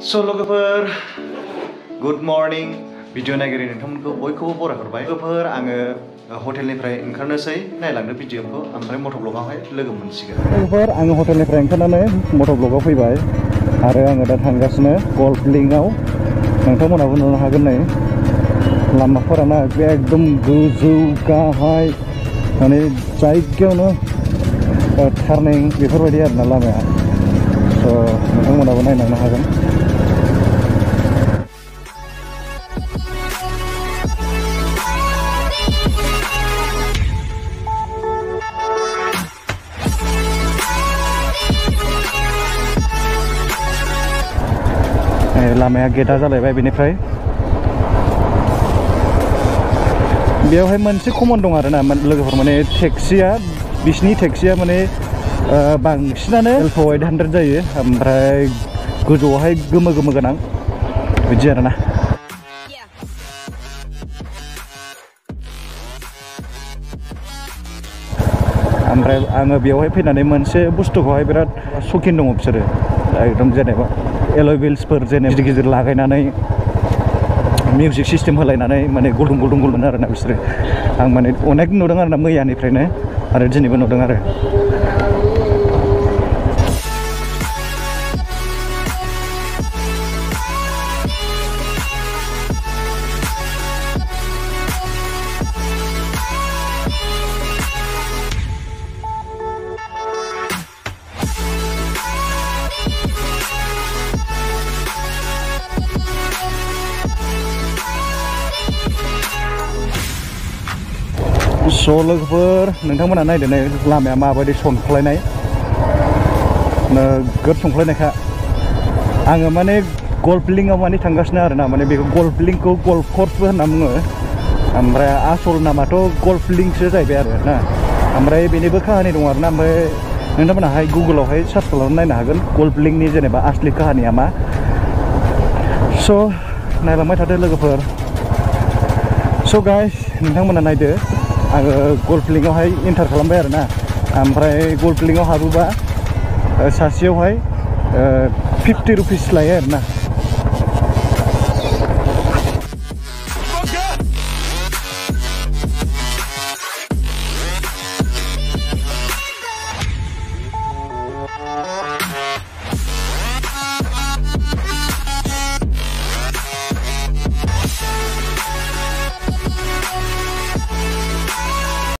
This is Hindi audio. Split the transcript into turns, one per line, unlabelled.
So लोगोफोर गुड मर्निं भिडिअ नायगिरि नोंथांमोनखौ बयखौबो बरायहरबाय लोगोफोर आङो हटेलनिफ्राय ओंखारनोसै नायलांदो भिडिअखौ ओमफ्राय मट' ब्लगावहाय लोगो मोनसिगोन लोगोफोर आङो हटेलनिफ्राय ओंखारनानै मट' ब्लगाव फैबाय आरो आङो दा थांगासिनो गल्फ लिंकआव नोंथांमोनाबो नुनो हागोन नै लामाफोराना एकदम गोजौ गाहाय माने जायगायावनो टार्निं बेफोरबायदि आरोना लामाया स' नोंथांमोनाबो नायलांनो हागोन लामाया गेटा जालायबाय बेनिफ्राय बेयावहाय मोनसे कमन दं आरोना लोगोफोर माने टेक्सिया बिसिनि टेक्सिया माने बांसिनानो Ep2 800 जायो ओमफ्राय गोजौआवहाय गोमो गोमो गोनां बिदि आरोना ओमफ्राय आङो बेयावहाय फैनानै मोनसे बुस्थुखौहाय बिराद सकिन दङ बिसोरो एकदम जेनेबा एलय व्हील्सफोर जेनेबा गिदिर गिदिर लागायनानै मिउजिक सिस्टेम होलायनानै माने गुदुं गुदुं गुदुं आरोना बिसोरो आं माने अनेक नुदों आरोना मैयानिफ्रायनो आरो दिनैबो नुदों आरो स' लोगोफोर नोंथांमोना नायदो नै लामाया माबायदि सनख्लायनाय नोगोद सनख्लायनायखा आङो माने गल्फ लिंकआव माने थांगासिनो आरोना माने बेखौ गल्फ लिंकखौ गल्फ कर्सबो होनना बुङो ओमफ्राय आसल नामाथ' गल्फ लिंकसो जाहैबाय आरो ना ओमफ्राय बेनिबो काहानि दं आरोना ओमफ्राय नोंथांमोनाहाय गुगोलावहाय सार्च खालामनानै नायनो हागोन गल्फ लिंकनि जेनेबा आसलि काहानिया मा स' नायलांबाय थादो लोगोफोर स' गाइस नोंथांमोना नायदो आङो गल्फ लिंकआवहाय एन्टार खालामबाय आरोना ओमफ्राय गल्फ लिंकआव हाबोबा सासेयावहाय 50 रुपिस लायो आरोना